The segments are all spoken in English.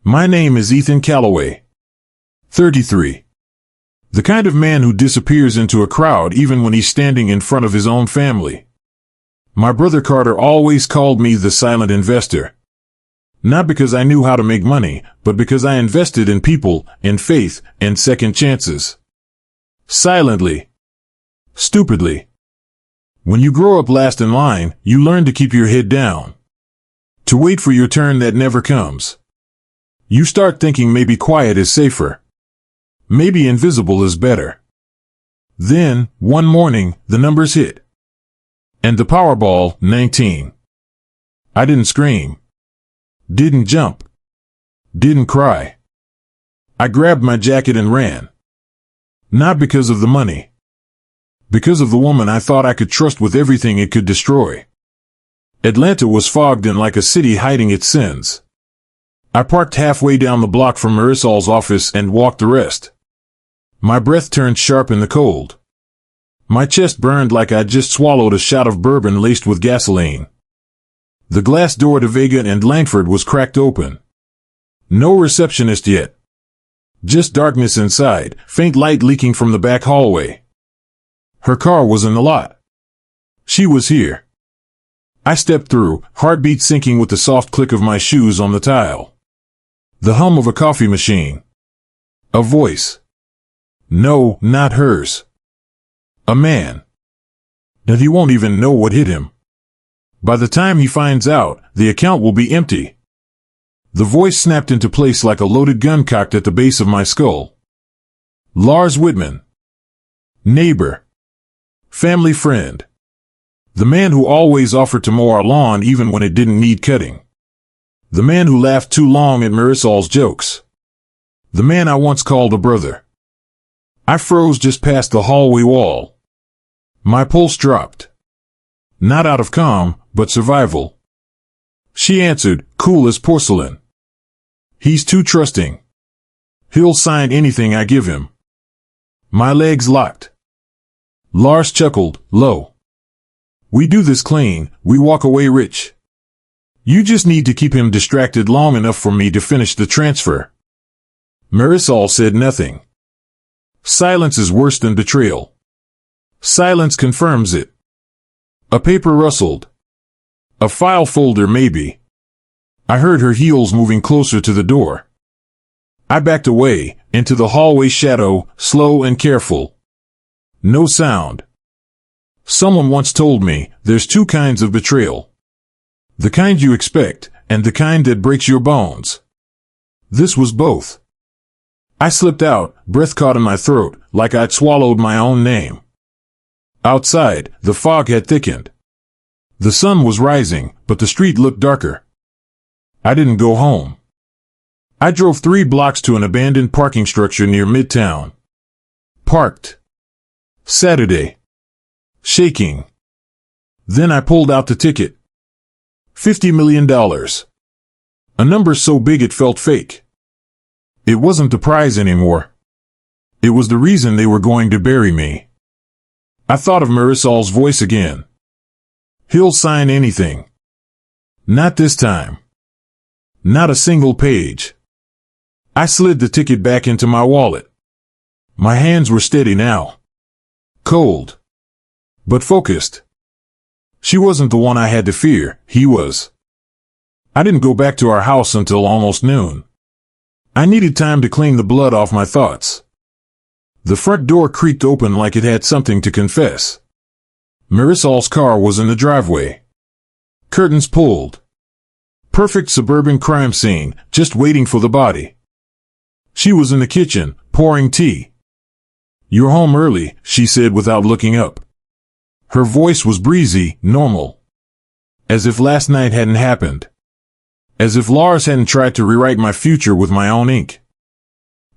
My name is Ethan Calloway. 33. The kind of man who disappears into a crowd even when he's standing in front of his own family. My brother Carter always called me the silent investor. Not because I knew how to make money, but because I invested in people, in faith, and second chances. Silently. Stupidly. When you grow up last in line, you learn to keep your head down. To wait for your turn that never comes. You start thinking maybe quiet is safer. Maybe invisible is better. Then, one morning, the numbers hit. And the Powerball, 19. I didn't scream. Didn't jump. Didn't cry. I grabbed my jacket and ran. Not because of the money. Because of the woman I thought I could trust with everything it could destroy. Atlanta was fogged in like a city hiding its sins. I parked halfway down the block from Marisol's office and walked the rest. My breath turned sharp in the cold. My chest burned like I'd just swallowed a shot of bourbon laced with gasoline. The glass door to Vega and Langford was cracked open. No receptionist yet. Just darkness inside, faint light leaking from the back hallway. Her car was in the lot. She was here. I stepped through, heartbeat syncing with the soft click of my shoes on the tile. The hum of a coffee machine. A voice. No, not hers. A man. And he won't even know what hit him. By the time he finds out, the account will be empty. The voice snapped into place like a loaded gun cocked at the base of my skull. Lars Whitman. Neighbor. Family friend. The man who always offered to mow our lawn even when it didn't need cutting. The man who laughed too long at Marisol's jokes. The man I once called a brother. I froze just past the hallway wall. My pulse dropped. Not out of calm, but survival. She answered, cool as porcelain. He's too trusting. He'll sign anything I give him. My legs locked. Lars chuckled, low. We do this clean, we walk away rich. You just need to keep him distracted long enough for me to finish the transfer. Marisol said nothing. Silence is worse than betrayal. Silence confirms it. A paper rustled. A file folder maybe. I heard her heels moving closer to the door. I backed away, into the hallway shadow, slow and careful. No sound. Someone once told me, there's two kinds of betrayal. The kind you expect, and the kind that breaks your bones. This was both. I slipped out, breath caught in my throat, like I'd swallowed my own name. Outside, the fog had thickened. The sun was rising, but the street looked darker. I didn't go home. I drove 3 blocks to an abandoned parking structure near Midtown. Parked. Saturday. Shaking. Then I pulled out the ticket. $50 million. A number so big it felt fake. It wasn't the prize anymore. It was the reason they were going to bury me. I thought of Marisol's voice again. He'll sign anything. Not this time. Not a single page. I slid the ticket back into my wallet. My hands were steady now. Cold. But focused. She wasn't the one I had to fear, he was. I didn't go back to our house until almost noon. I needed time to clean the blood off my thoughts. The front door creaked open like it had something to confess. Marisol's car was in the driveway. Curtains pulled. Perfect suburban crime scene, just waiting for the body. She was in the kitchen, pouring tea. You're home early, she said without looking up. Her voice was breezy, normal. As if last night hadn't happened. As if Lars hadn't tried to rewrite my future with my own ink.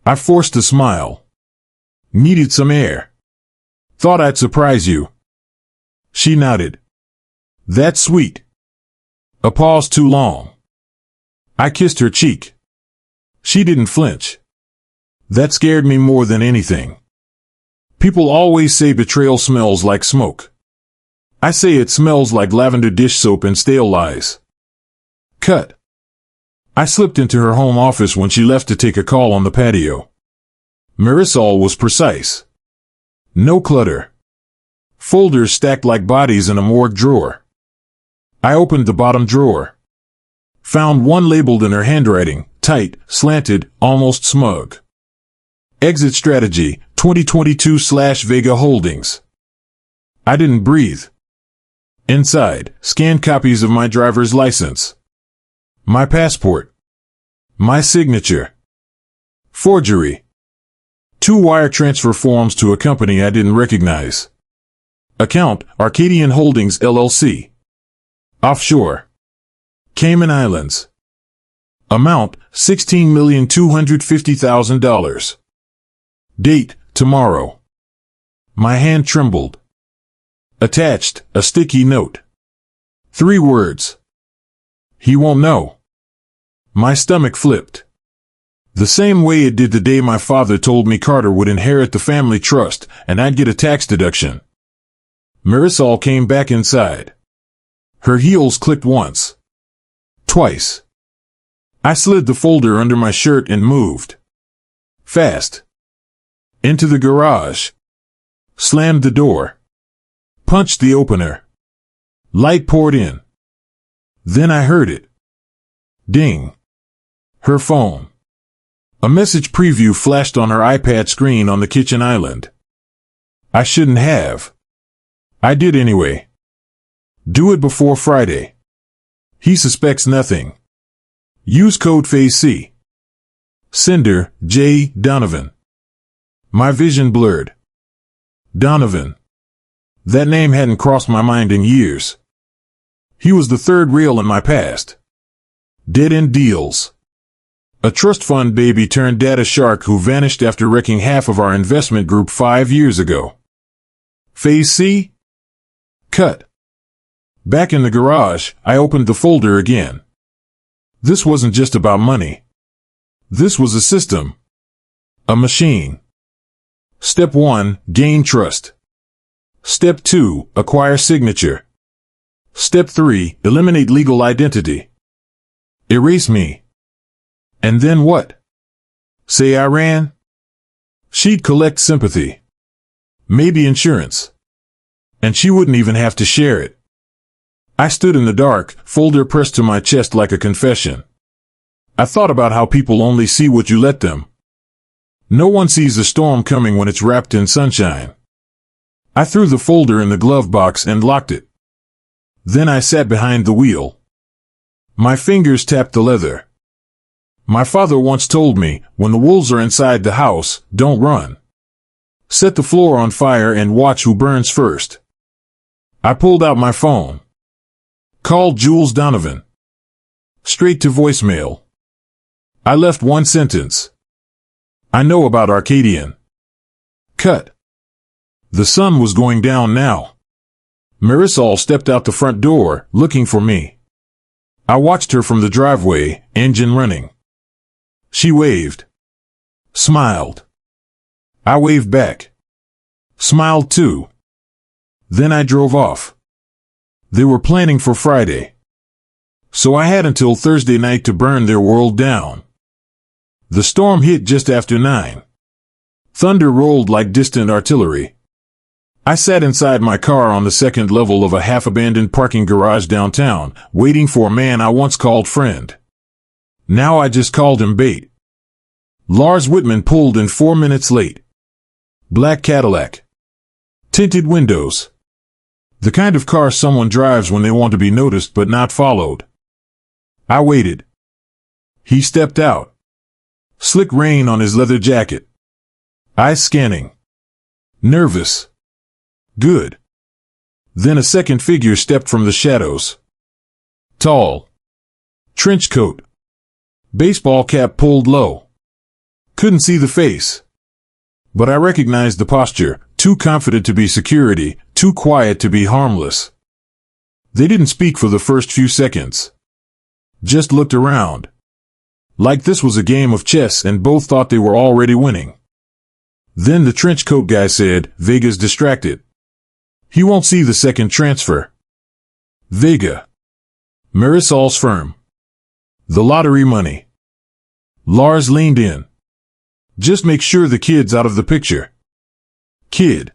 I forced a smile. Needed some air. Thought I'd surprise you. She nodded. That's sweet. A pause too long. I kissed her cheek. She didn't flinch. That scared me more than anything. People always say betrayal smells like smoke. I say it smells like lavender dish soap and stale lies. Cut. I slipped into her home office when she left to take a call on the patio. Marisol was precise. No clutter. Folders stacked like bodies in a morgue drawer. I opened the bottom drawer. Found one labeled in her handwriting, tight, slanted, almost smug. Exit Strategy, 2022/Vega Holdings. I didn't breathe. Inside, scanned copies of my driver's license. My passport. My signature. Forgery. 2 wire transfer forms to a company I didn't recognize. Account, Arcadian Holdings LLC. Offshore. Cayman Islands. Amount, $16,250,000. Date, tomorrow. My hand trembled. Attached, a sticky note. 3 words. He won't know. My stomach flipped. The same way it did the day my father told me Carter would inherit the family trust and I'd get a tax deduction. Marisol came back inside. Her heels clicked once. Twice. I slid the folder under my shirt and moved. Fast. Into the garage. Slammed the door. Punched the opener. Light poured in. Then I heard it. Ding. Her phone. A message preview flashed on her iPad screen on the kitchen island. I shouldn't have. I did anyway. Do it before Friday. He suspects nothing. Use code FAZE-C. Sender, J. Donovan. My vision blurred. Donovan. That name hadn't crossed my mind in years. He was the third rail in my past. Dead-end deals. A trust fund baby turned data shark who vanished after wrecking half of our investment group 5 years ago. FAZE-C? Cut. Back in the garage, I opened the folder again. This wasn't just about money. This was a system. A machine. Step 1, gain trust. Step 2, acquire signature. Step 3, eliminate legal identity. Erase me. And then what? Say I ran? She'd collect sympathy. Maybe insurance. And she wouldn't even have to share it. I stood in the dark, folder pressed to my chest like a confession. I thought about how people only see what you let them. No one sees a storm coming when it's wrapped in sunshine. I threw the folder in the glove box and locked it. Then I sat behind the wheel. My fingers tapped the leather. My father once told me, when the wolves are inside the house, don't run. Set the floor on fire and watch who burns first. I pulled out my phone. Called Jules Donovan. Straight to voicemail. I left one sentence. I know about Arcadian. Cut. The sun was going down now. Marisol stepped out the front door, looking for me. I watched her from the driveway, engine running. She waved. Smiled. I waved back. Smiled too. Then I drove off. They were planning for Friday. So I had until Thursday night to burn their world down. The storm hit just after 9. Thunder rolled like distant artillery. I sat inside my car on the second level of a half-abandoned parking garage downtown, waiting for a man I once called friend. Now I just called him bait. Lars Whitman pulled in 4 minutes late. Black Cadillac. Tinted windows. The kind of car someone drives when they want to be noticed but not followed. I waited. He stepped out. Slick rain on his leather jacket. Eyes scanning. Nervous. Good. Then a second figure stepped from the shadows. Tall. Trench coat. Baseball cap pulled low. Couldn't see the face. But I recognized the posture, too confident to be security, too quiet to be harmless. They didn't speak for the first few seconds. Just looked around. Like this was a game of chess and both thought they were already winning. Then the trench coat guy said, "Vega's distracted. He won't see the second transfer." Vega. Marisol's firm. The lottery money. Lars leaned in. Just make sure the kid's out of the picture. Kid.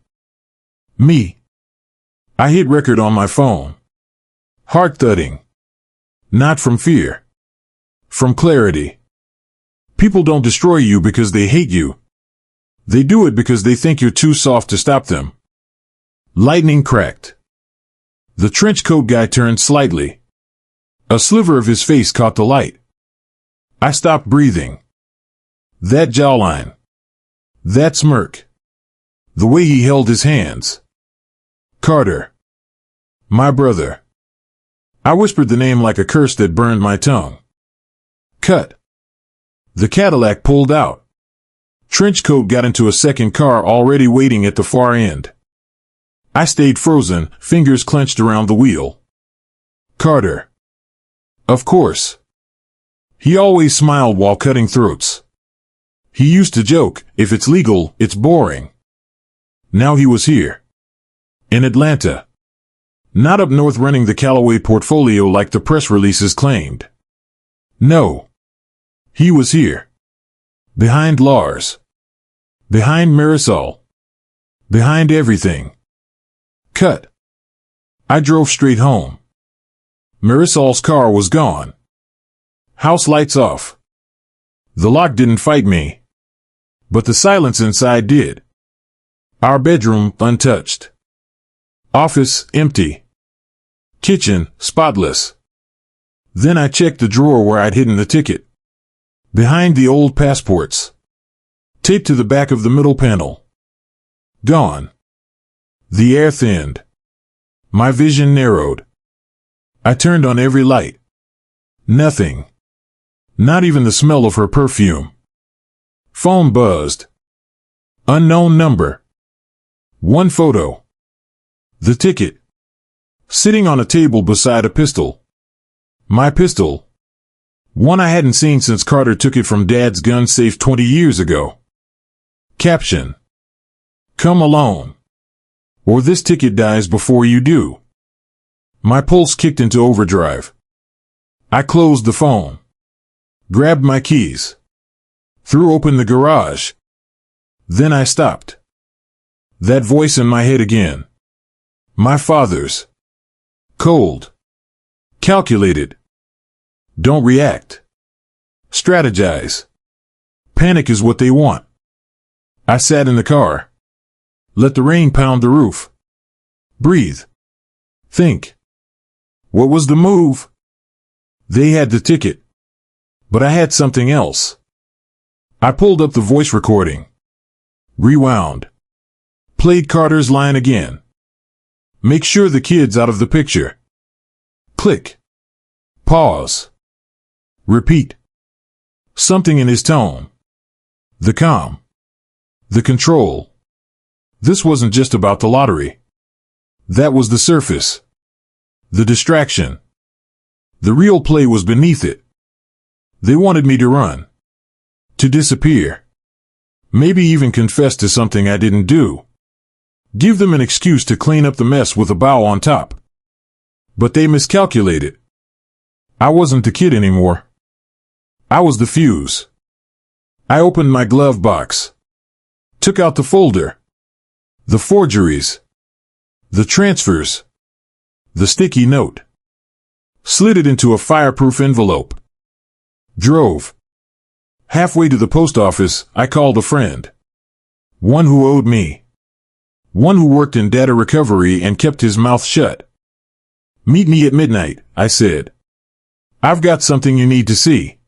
Me. I hit record on my phone. Heart thudding. Not from fear. From clarity. People don't destroy you because they hate you. They do it because they think you're too soft to stop them. Lightning cracked. The trench coat guy turned slightly. A sliver of his face caught the light. I stopped breathing. That jawline. That smirk. The way he held his hands. Carter. My brother. I whispered the name like a curse that burned my tongue. Cut. The Cadillac pulled out. Trenchcoat got into a second car already waiting at the far end. I stayed frozen, fingers clenched around the wheel. Carter. Of course. He always smiled while cutting throats. He used to joke, if it's legal, it's boring. Now he was here. In Atlanta. Not up north running the Callaway portfolio like the press releases claimed. No. He was here. Behind Lars. Behind Marisol. Behind everything. Cut. I drove straight home. Marisol's car was gone. House lights off. The lock didn't fight me. But the silence inside did. Our bedroom untouched. Office empty. Kitchen spotless. Then I checked the drawer where I'd hidden the ticket. Behind the old passports. Taped to the back of the middle panel. Gone. The air thinned. My vision narrowed. I turned on every light. Nothing. Not even the smell of her perfume. Phone buzzed. Unknown number. One photo. The ticket. Sitting on a table beside a pistol. My pistol. One I hadn't seen since Carter took it from Dad's gun safe 20 years ago. Caption. Come alone. Or this ticket dies before you do. My pulse kicked into overdrive. I closed the phone. Grabbed my keys. Threw open the garage. Then I stopped. That voice in my head again. My father's. Cold. Calculated. Don't react. Strategize. Panic is what they want. I sat in the car. Let the rain pound the roof. Breathe. Think. What was the move? They had the ticket. But I had something else. I pulled up the voice recording. Rewound. Played Carter's line again. Make sure the kid's out of the picture. Click. Pause. Repeat. Something in his tone. The calm. The control. This wasn't just about the lottery. That was the surface. The distraction. The real play was beneath it. They wanted me to run. To disappear. Maybe even confess to something I didn't do. Give them an excuse to clean up the mess with a bow on top. But they miscalculated. I wasn't the kid anymore. I was the fuse. I opened my glove box. Took out the folder. The forgeries. The transfers. The sticky note. Slid it into a fireproof envelope. Drove. Halfway to the post office, I called a friend. One who owed me. One who worked in data recovery and kept his mouth shut. Meet me at midnight, I said. I've got something you need to see.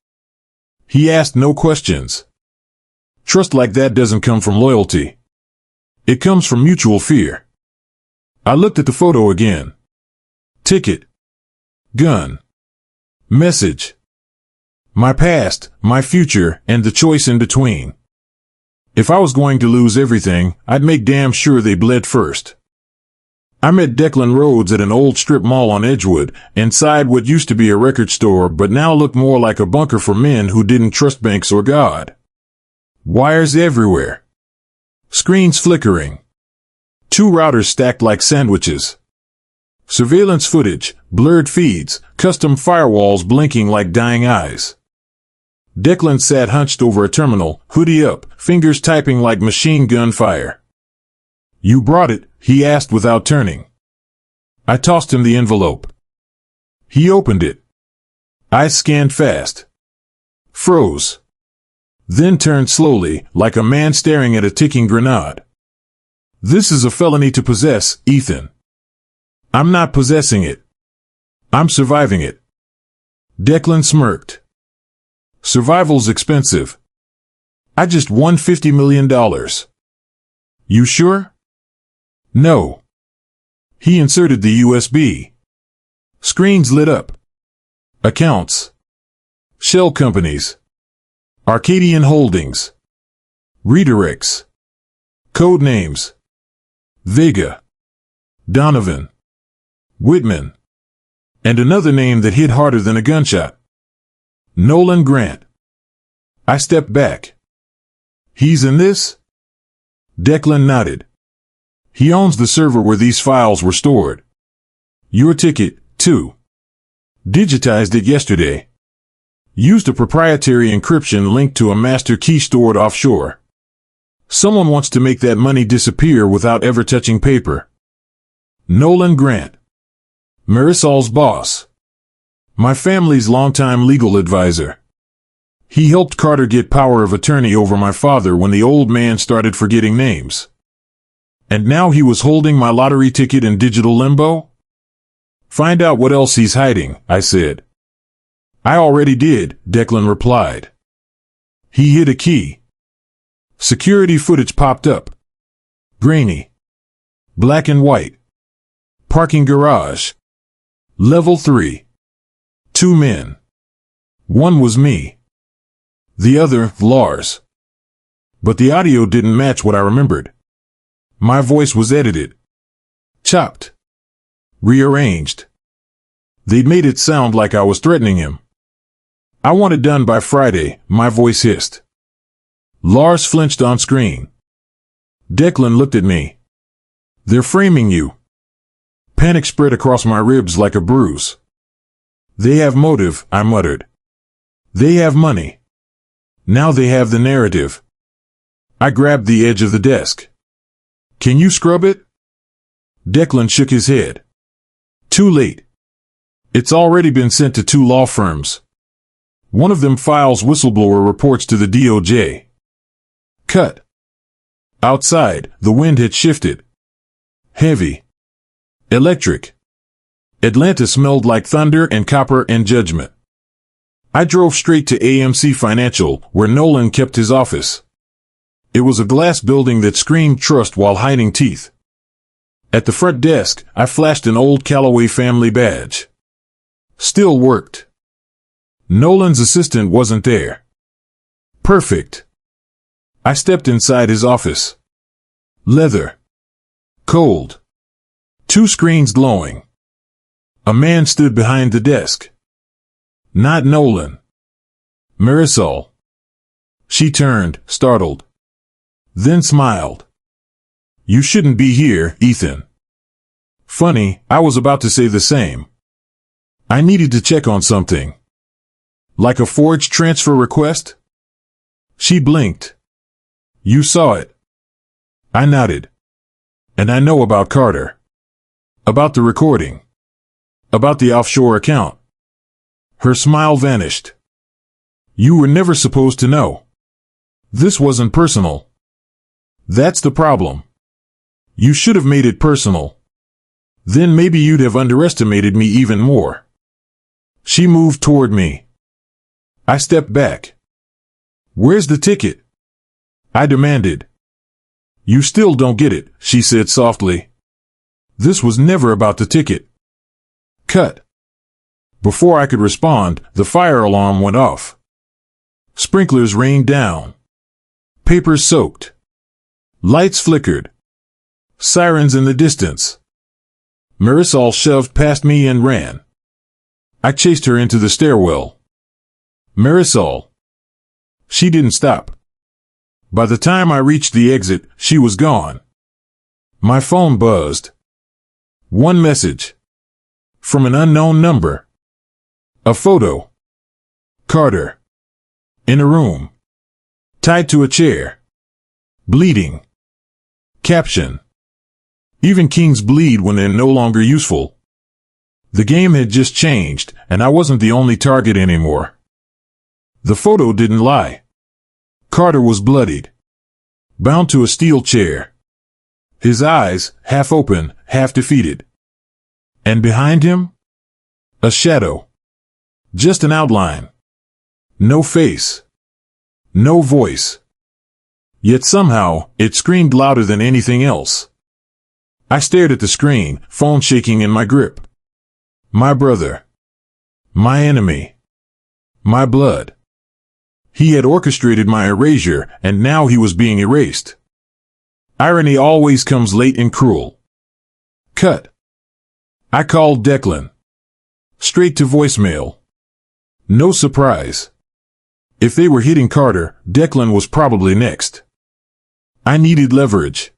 He asked no questions. Trust like that doesn't come from loyalty. It comes from mutual fear. I looked at the photo again. Ticket. Gun. Message. My past, my future, and the choice in between. If I was going to lose everything, I'd make damn sure they bled first. I met Declan Rhodes at an old strip mall on Edgewood, inside what used to be a record store but now looked more like a bunker for men who didn't trust banks or God. Wires everywhere. Screens flickering. 2 routers stacked like sandwiches. Surveillance footage, blurred feeds, custom firewalls blinking like dying eyes. Declan sat hunched over a terminal, hoodie up, fingers typing like machine gun fire. "You brought it?" he asked without turning. I tossed him the envelope. He opened it. Eyes scanned fast. Froze. Then turned slowly, like a man staring at a ticking grenade. "This is a felony to possess, Ethan." "I'm not possessing it. I'm surviving it." Declan smirked. "Survival's expensive. I just won $50 million. You sure?" "No." He inserted the USB. Screens lit up. Accounts. Shell companies. Arcadian Holdings. Redirects. Code names. Vega. Donovan. Whitman. And another name that hit harder than a gunshot. Nolan Grant. I stepped back. "He's in this?" Declan nodded. "He owns the server where these files were stored. Your ticket, too. Digitized it yesterday. Used a proprietary encryption linked to a master key stored offshore. Someone wants to make that money disappear without ever touching paper." Nolan Grant. Marisol's boss. My family's longtime legal advisor. He helped Carter get power of attorney over my father when the old man started forgetting names. And now he was holding my lottery ticket in digital limbo? "Find out what else he's hiding," I said. "I already did," Declan replied. He hit a key. Security footage popped up. Grainy. Black and white. Parking garage. Level 3. 2 men. One was me. The other, Lars. But the audio didn't match what I remembered. My voice was edited. Chopped. Rearranged. They'd made it sound like I was threatening him. "I want it done by Friday," my voice hissed. Lars flinched on screen. Declan looked at me. "They're framing you." Panic spread across my ribs like a bruise. "They have motive," I muttered. "They have money. Now they have the narrative." I grabbed the edge of the desk. "Can you scrub it?" Declan shook his head. "Too late. It's already been sent to 2 law firms. One of them files whistleblower reports to the DOJ. Cut." Outside, the wind had shifted. Heavy. Electric. Atlanta smelled like thunder and copper and judgment. I drove straight to AMC Financial, where Nolan kept his office. It was a glass building that screamed trust while hiding teeth. At the front desk, I flashed an old Callaway family badge. Still worked. Nolan's assistant wasn't there. Perfect. I stepped inside his office. Leather. Cold. 2 screens glowing. A man stood behind the desk. Not Nolan. Marisol. She turned, startled. Then smiled. "You shouldn't be here, Ethan." Funny, I was about to say the same. I needed to check on something. "Like a forged transfer request?" She blinked. "You saw it." I nodded. "And I know about Carter. About the recording. About the offshore account." Her smile vanished. "You were never supposed to know. This wasn't personal. That's the problem. You should have made it personal. Then maybe you'd have underestimated me even more." She moved toward me. I stepped back. "Where's the ticket?" I demanded. "You still don't get it," she said softly. "This was never about the ticket." Cut. Before I could respond, the fire alarm went off. Sprinklers rained down. Papers soaked. Lights flickered. Sirens in the distance. Marisol shoved past me and ran. I chased her into the stairwell. "Marisol." She didn't stop. By the time I reached the exit, she was gone. My phone buzzed. One message. From an unknown number. A photo. Carter. In a room. Tied to a chair. Bleeding. Caption. Even kings bleed when they're no longer useful. The game had just changed, and I wasn't the only target anymore. The photo didn't lie. Carter was bloodied. Bound to a steel chair. His eyes, half open, half defeated. And behind him? A shadow. Just an outline. No face. No voice. Yet somehow, it screamed louder than anything else. I stared at the screen, phone shaking in my grip. My brother. My enemy. My blood. He had orchestrated my erasure, and now he was being erased. Irony always comes late and cruel. Cut. I called Declan. Straight to voicemail. No surprise. If they were hitting Carter, Declan was probably next. I needed leverage.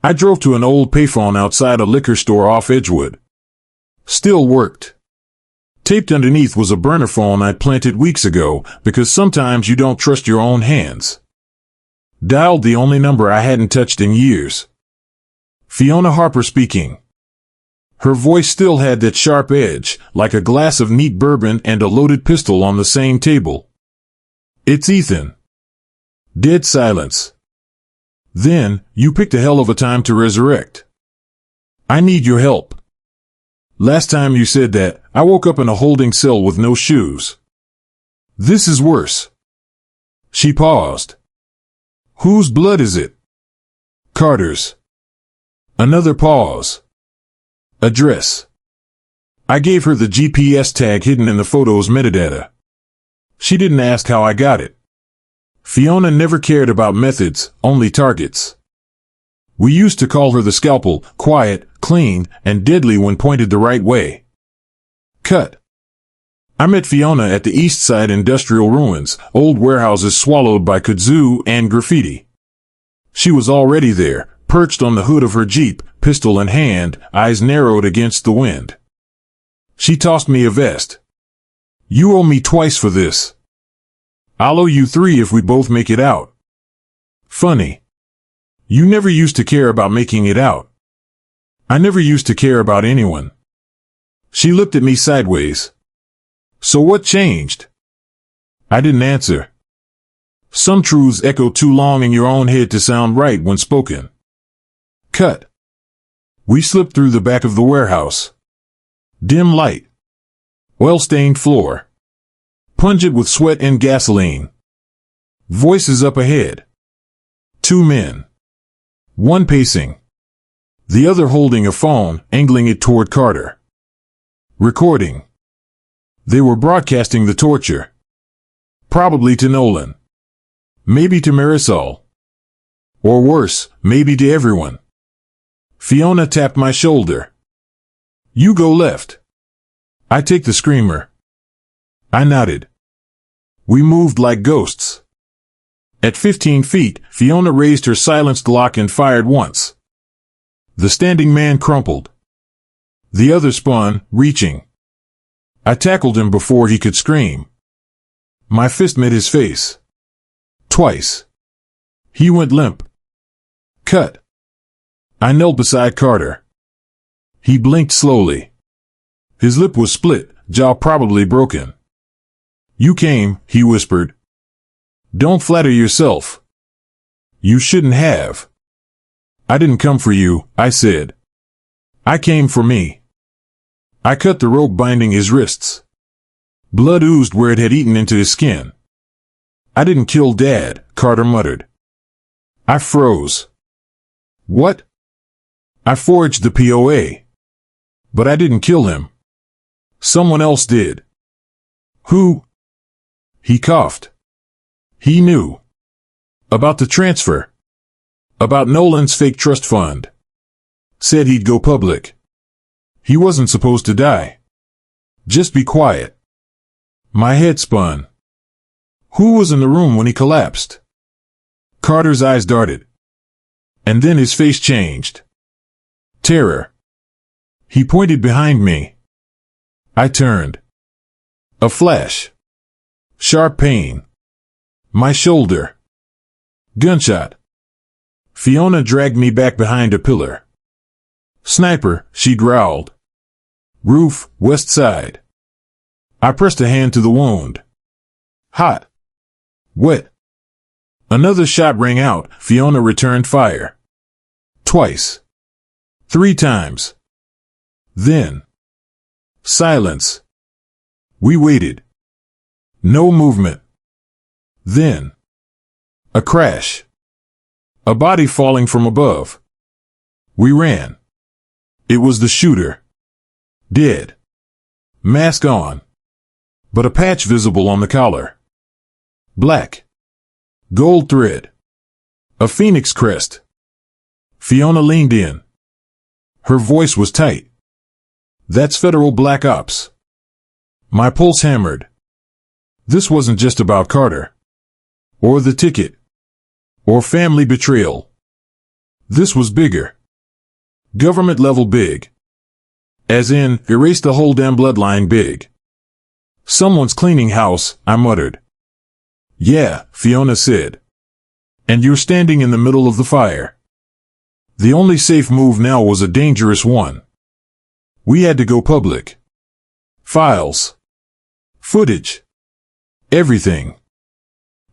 I drove to an old payphone outside a liquor store off Edgewood. Still worked. Taped underneath was a burner phone I'd planted weeks ago, because sometimes you don't trust your own hands. Dialed the only number I hadn't touched in years. Fiona Harper speaking. Her voice still had that sharp edge, like a glass of neat bourbon and a loaded pistol on the same table. It's Ethan. Dead silence. Then, you picked a hell of a time to resurrect. I need your help. Last time you said that, I woke up in a holding cell with no shoes. This is worse. She paused. Whose blood is it? Carter's. Another pause. Address. I gave her the GPS tag hidden in the photo's metadata. She didn't ask how I got it. Fiona never cared about methods, only targets. We used to call her the Scalpel, quiet, clean, and deadly when pointed the right way. Cut. I met Fiona at the East Side industrial ruins, old warehouses swallowed by kudzu and graffiti. She was already there, perched on the hood of her Jeep, pistol in hand, eyes narrowed against the wind. She tossed me a vest. You owe me twice for this. I'll owe you 3 if we both make it out. Funny. You never used to care about making it out. I never used to care about anyone. She looked at me sideways. So what changed? I didn't answer. Some truths echo too long in your own head to sound right when spoken. Cut. We slipped through the back of the warehouse. Dim light. Oil-stained floor. Pungent with sweat and gasoline. Voices up ahead. 2 men. One pacing. The other holding a phone, angling it toward Carter. Recording. They were broadcasting the torture. Probably to Nolan. Maybe to Marisol. Or worse, maybe to everyone. Fiona tapped my shoulder. You go left. I take the screamer. I nodded. We moved like ghosts. At 15 feet, Fiona raised her silenced Glock and fired once. The standing man crumpled. The other spun, reaching. I tackled him before he could scream. My fist met his face. Twice. He went limp. Cut. I knelt beside Carter. He blinked slowly. His lip was split, jaw probably broken. You came, he whispered. Don't flatter yourself. You shouldn't have. I didn't come for you, I said. I came for me. I cut the rope binding his wrists. Blood oozed where it had eaten into his skin. I didn't kill Dad, Carter muttered. I froze. What? I forged the POA. But I didn't kill him. Someone else did. Who? He coughed. He knew. About the transfer. About Nolan's fake trust fund. Said he'd go public. He wasn't supposed to die. Just be quiet. My head spun. Who was in the room when he collapsed? Carter's eyes darted. And then his face changed. Terror. He pointed behind me. I turned. A flash. Sharp pain. My shoulder. Gunshot. Fiona dragged me back behind a pillar. Sniper, she growled. Roof, west side. I pressed a hand to the wound. Hot. Wet. Another shot rang out. Fiona returned fire. Twice. 3 times. Then. Silence. We waited. No movement. Then. A crash. A body falling from above. We ran. It was the shooter. Dead. Mask on. But a patch visible on the collar. Black. Gold thread. A phoenix crest. Fiona leaned in. Her voice was tight. That's federal black ops. My pulse hammered. This wasn't just about Carter. Or the ticket. Or family betrayal. This was bigger. Government level big. As in, erase the whole damn bloodline big. Someone's cleaning house, I muttered. Yeah, Fiona said. And you're standing in the middle of the fire. The only safe move now was a dangerous one. We had to go public. Files. Footage. Everything.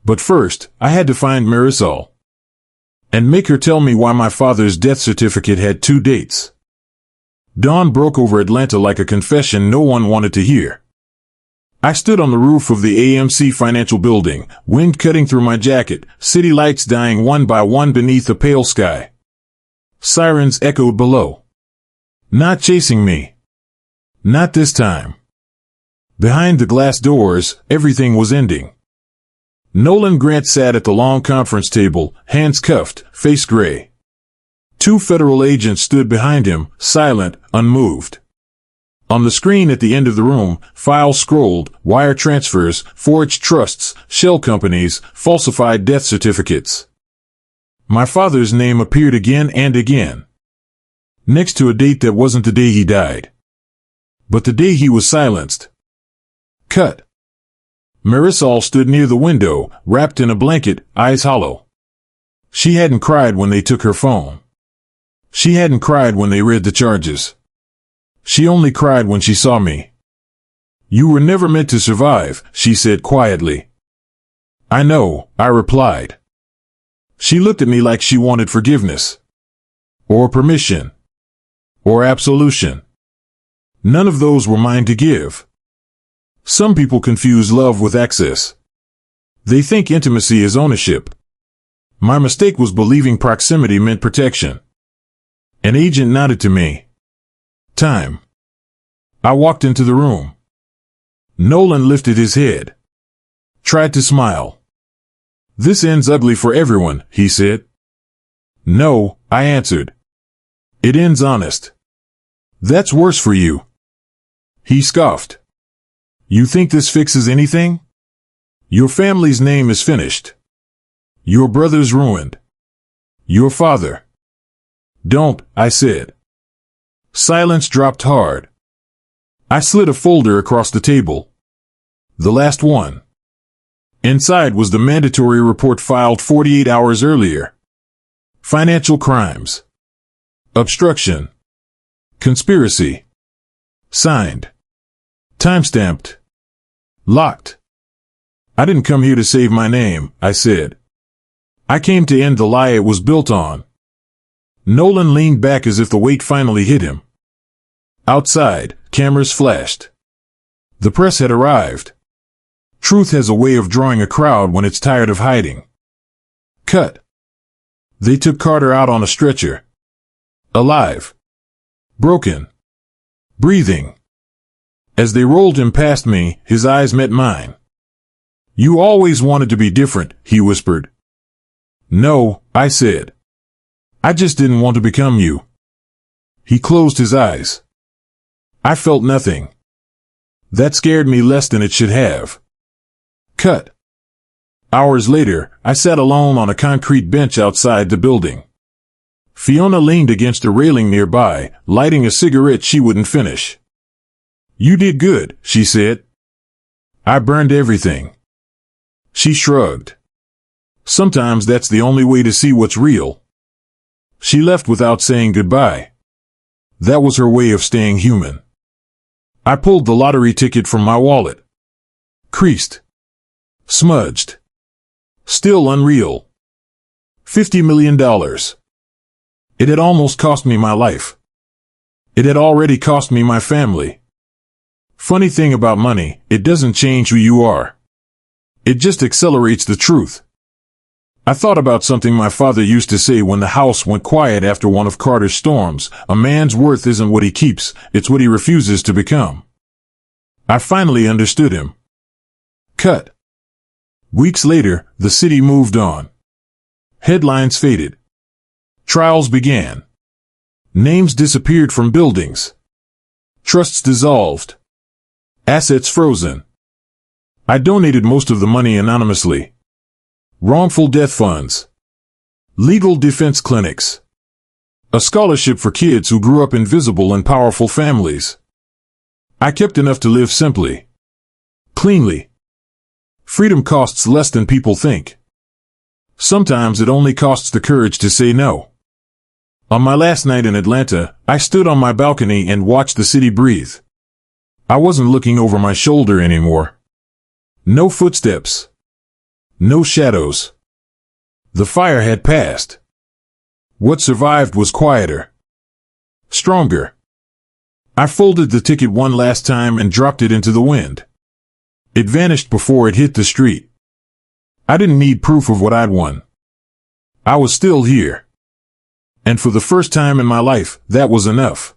But first, I had to find Marisol. And make her tell me why my father's death certificate had 2 dates. Dawn broke over Atlanta like a confession no one wanted to hear. I stood on the roof of the AMC Financial Building, wind cutting through my jacket, city lights dying one by one beneath a pale sky. Sirens echoed below. Not chasing me. Not this time. Behind the glass doors, everything was ending. Nolan Grant sat at the long conference table, hands cuffed, face gray. 2 federal agents stood behind him, silent, unmoved. On the screen at the end of the room, files scrolled, wire transfers, forged trusts, shell companies, falsified death certificates. My father's name appeared again and again. Next to a date that wasn't the day he died. But the day he was silenced. Cut. Marisol stood near the window, wrapped in a blanket, eyes hollow. She hadn't cried when they took her phone. She hadn't cried when they read the charges. She only cried when she saw me. You were never meant to survive, she said quietly. I know, I replied. She looked at me like she wanted forgiveness. Or permission. Or absolution. None of those were mine to give. Some people confuse love with access. They think intimacy is ownership. My mistake was believing proximity meant protection. An agent nodded to me. Time. I walked into the room. Nolan lifted his head. Tried to smile. This ends ugly for everyone, he said. No, I answered. It ends honest. That's worse for you. He scoffed. You think this fixes anything? Your family's name is finished. Your brother's ruined. Your father. Don't, I said. Silence dropped hard. I slid a folder across the table. The last one. Inside was the mandatory report filed 48 hours earlier. Financial crimes. Obstruction. Conspiracy. Signed. Timestamped. Locked. I didn't come here to save my name, I said. I came to end the lie it was built on. Nolan leaned back as if the weight finally hit him. Outside, cameras flashed. The press had arrived. Truth has a way of drawing a crowd when it's tired of hiding. Cut. They took Carter out on a stretcher. Alive. Broken. Breathing. As they rolled him past me, his eyes met mine. You always wanted to be different, he whispered. No, I said. I just didn't want to become you. He closed his eyes. I felt nothing. That scared me less than it should have. Cut. Hours later, I sat alone on a concrete bench outside the building. Fiona leaned against a railing nearby, lighting a cigarette she wouldn't finish. You did good, she said. I burned everything. She shrugged. Sometimes that's the only way to see what's real. She left without saying goodbye. That was her way of staying human. I pulled the lottery ticket from my wallet. Creased. Smudged. Still unreal. $50 million. It had almost cost me my life. It had already cost me my family. Funny thing about money, it doesn't change who you are. It just accelerates the truth. I thought about something my father used to say when the house went quiet after one of Carter's storms. A man's worth isn't what he keeps, it's what he refuses to become. I finally understood him. Cut. Weeks later, the city moved on. Headlines faded. Trials began. Names disappeared from buildings. Trusts dissolved. Assets frozen. I donated most of the money anonymously. Wrongful death funds. Legal defense clinics. A scholarship for kids who grew up in visible and powerful families. I kept enough to live simply. Cleanly. Freedom costs less than people think. Sometimes it only costs the courage to say no. On my last night in Atlanta, I stood on my balcony and watched the city breathe. I wasn't looking over my shoulder anymore. No footsteps. No shadows. The fire had passed. What survived was quieter. Stronger. I folded the ticket one last time and dropped it into the wind. It vanished before it hit the street. I didn't need proof of what I'd won. I was still here. And for the first time in my life, that was enough.